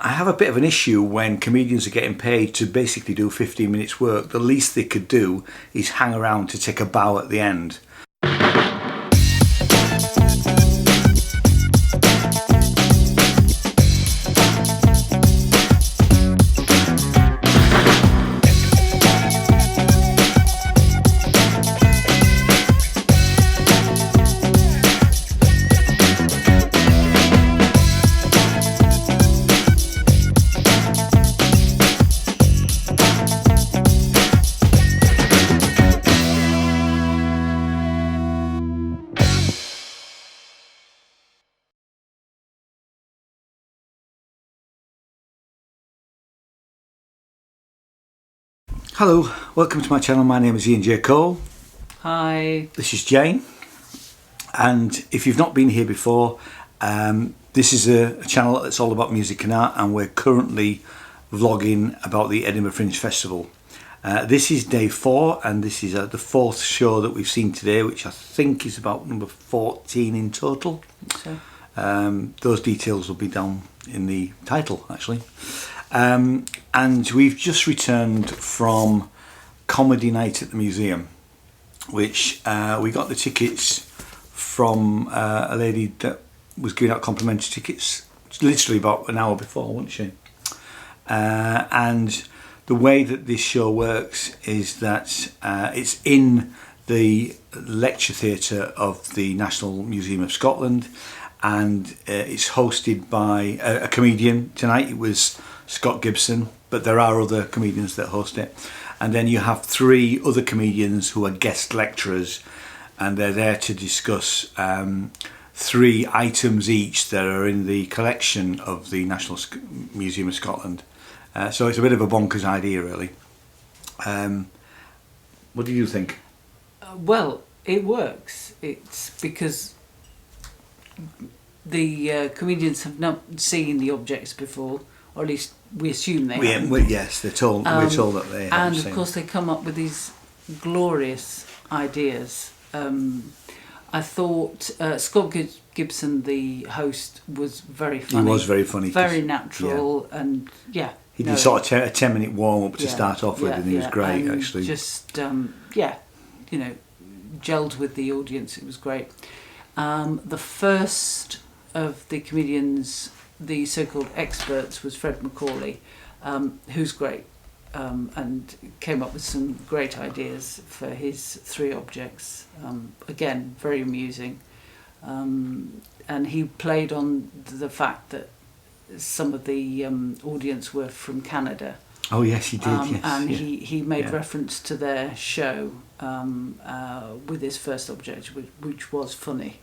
I have a bit of an issue when comedians are getting paid to basically do 15 minutes work. The least they could do is hang around to take a bow at the end. Hello, welcome to my channel. My name is Ian J. Cole. Hi. This is Jane. And if you've not been here before, this is a channel that's all about music and art, and we're currently vlogging about the Edinburgh Fringe Festival. This is day 4, and this is the 4th show that we've seen today, which I think is about number 14 in total. So. Those details will be down in the title, actually. And we've just returned from Comedy Night at the Museum, which we got the tickets from a lady that was giving out complimentary tickets literally about an hour before, wasn't she? And the way that this show works is that it's in the lecture theatre of the National Museum of Scotland, and it's hosted by a comedian. Tonight it was Scott Gibson, but there are other comedians that host it. And then you have 3 other comedians who are guest lecturers, and they're there to discuss 3 items each that are in the collection of the National Museum of Scotland. So it's a bit of a bonkers idea, really. What do you think? Well, it works. It's because the comedians have not seen the objects before, or at least we assume they have. Yes, they're told. We're told that they have. And of course, they come up with these glorious ideas. I thought Scott Gibson, the host, was very funny. He was very funny. Very natural, and yeah. He did sort of a 10-minute warm up to start off with, and he was great, and actually. Just gelled with the audience. It was great. The first of the comedians, the so-called experts, was Fred Macaulay, who's great, and came up with some great ideas for his 3 objects. Again, very amusing, and he played on the fact that some of the audience were from Canada. Oh yes, he did. Yes, and he made reference to their show with his first object, which was funny.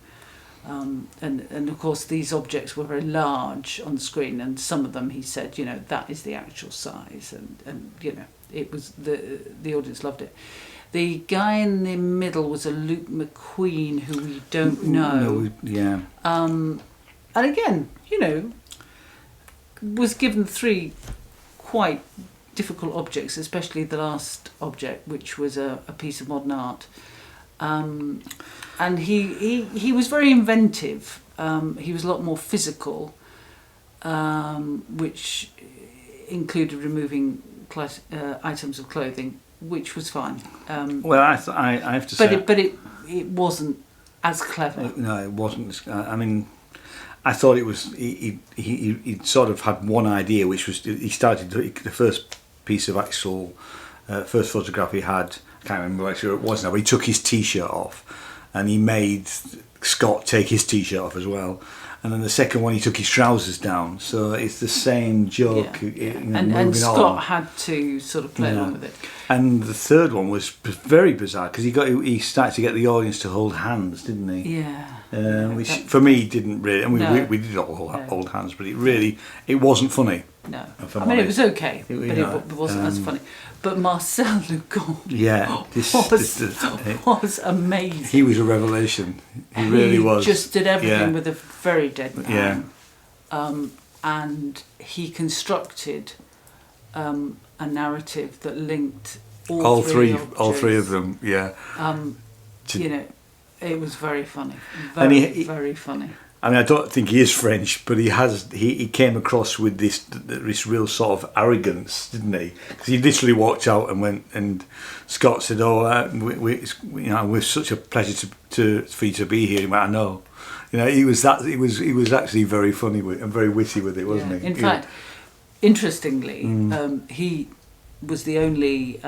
And of course these objects were very large on the screen, and some of them he said, that is the actual size, and it was the audience loved it. The guy in the middle was a Luke McQueen, who we don't know. Yeah. And again, was given 3 quite difficult objects, especially the last object, which was a piece of modern art. And he was very inventive. He was a lot more physical, which included removing items of clothing, which was fine. Well, I have to say, but it wasn't as clever. No, it wasn't. I mean, I thought it was. He sort of had one idea, which was he started the first piece of actual first photograph he had. I can't remember what actually it was now, but he took his t-shirt off, and he made Scott take his t-shirt off as well. And then the second one, he took his trousers down. So it's the same joke. Yeah. And Scott had to sort of play along with it. And the third one was very bizarre, because he started to get the audience to hold hands, didn't he? Yeah. Which for me didn't really. I mean, we did all hold hands, but it wasn't funny. No, I mean, it was okay, but it wasn't as funny. But Marcel Legault was amazing. He was a revelation. He really was. He just did everything with a very dead hand. Yeah. And he constructed a narrative that linked all three of them. Yeah. It was very funny. Very funny. I mean, I don't think he is French, but he came across with this real sort of arrogance, didn't he? Because he literally walked out and went, and Scott said, "Oh, we're such a pleasure for you to be here." He went, "I know." You know, he was actually very funny and very witty with it, wasn't he? In fact, interestingly, he was the only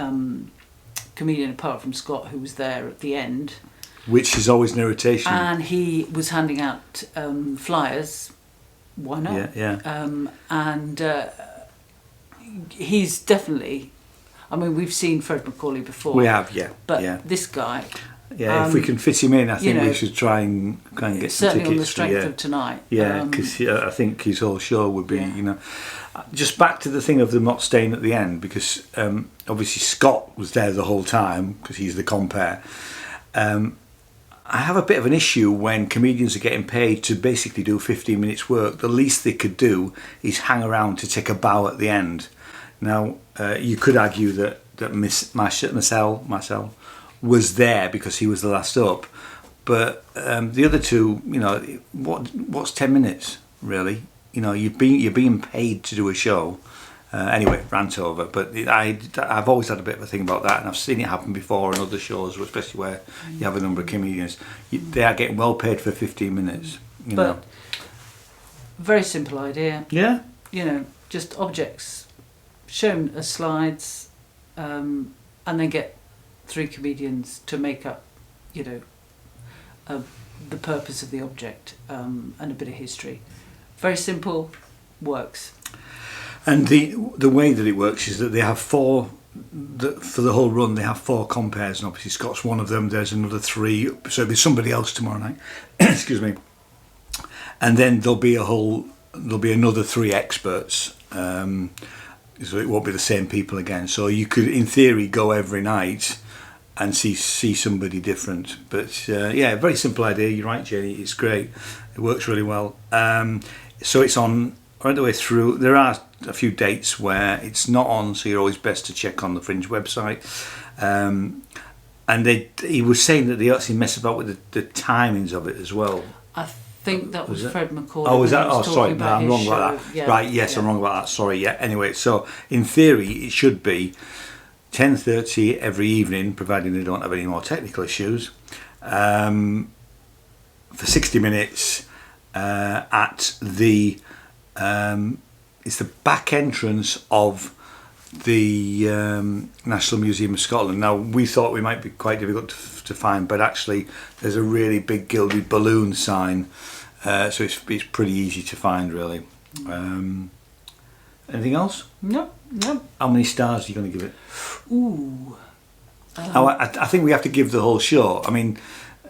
comedian apart from Scott who was there at the end. Which is always an irritation. And he was handing out flyers. Why not? Yeah. He's definitely. I mean, we've seen Fred Macaulay before. We have, yeah. But this guy. Yeah, if we can fit him in, I think we should try and get some tickets. Certainly on the strength of tonight. Yeah, because I think his whole show would be, Just back to the thing of them not staying at the end, because obviously Scott was there the whole time because he's the compere. I have a bit of an issue when comedians are getting paid to basically do 15 minutes work. The least they could do is hang around to take a bow at the end. Now, you could argue that Marcel was there because he was the last up, but the other two, what's 10 minutes really? You're being paid to do a show. Anyway, rant over, but I've always had a bit of a thing about that, and I've seen it happen before in other shows, especially where you have a number of comedians. They are getting well paid for 15 minutes. But very simple idea. Yeah. Just objects shown as slides, and then get 3 comedians to make up, the purpose of the object and a bit of history. Very simple, works. And the way that it works is that they have 4, for the whole run, they have 4 compares, and obviously Scott's one of them. There's another 3, so there'll be somebody else tomorrow night. Excuse me. And then there'll be another 3 experts. So it won't be the same people again. So you could, in theory, go every night and see somebody different. But very simple idea. You're right, Jenny. It's great. It works really well. So it's on right the way through. There are a few dates where it's not on, so you're always best to check on the Fringe website. And he was saying that they actually mess about with the timings of it as well. I think that was Fred Macaulay. Oh, was that? Oh, sorry, no, I'm wrong show. about that. Yeah, right, yes, I'm wrong about that. Sorry, yeah. Anyway, so in theory, it should be 10:30 every evening, providing they don't have any more technical issues, for 60 minutes at the. It's the back entrance of the National Museum of Scotland. Now, we thought we might be quite difficult to find, but actually there's a really big gilded balloon sign, so it's pretty easy to find, really. Anything else? No. How many stars are you going to give it? Ooh. I think we have to give the whole show. I mean,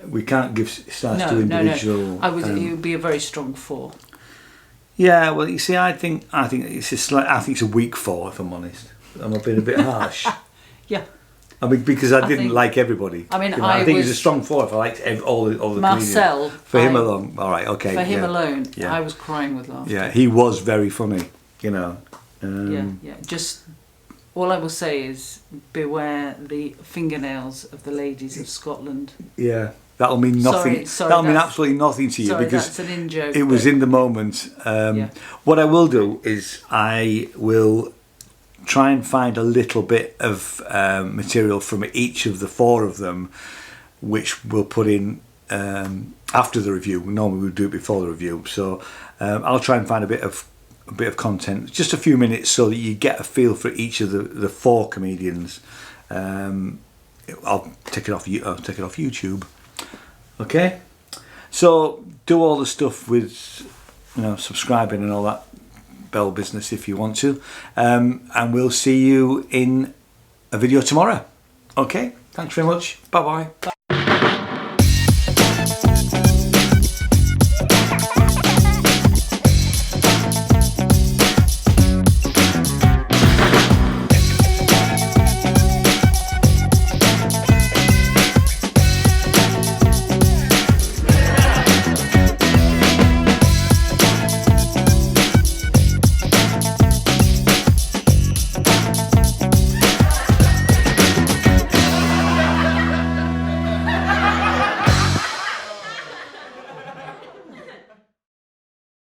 we can't give stars to individual. No. It would be a very strong 4. Yeah, well, you see, I think it's a weak 4, if I'm honest. I'm being a bit harsh. Yeah. I mean, because I didn't like everybody. I mean, I think it was a strong 4 if I liked all the Marcel. comedians. For him alone. All right, okay. For him alone, I was crying with laughter. Yeah, he was very funny, Yeah. Just all I will say is beware the fingernails of the ladies of Scotland. Yeah. That'll mean nothing. That'll mean absolutely nothing to you because that's an in-joke, it was in the moment. What I will do is I will try and find a little bit of material from each of the 4 of them, which we'll put in after the review. Normally we would do it before the review, so I'll try and find a bit of content, just a few minutes, so that you get a feel for each of the 4 comedians. I'll take it off YouTube. Okay, so do all the stuff with subscribing and all that bell business if you want to, and we'll see you in a video tomorrow. Okay, thanks very much. Bye bye.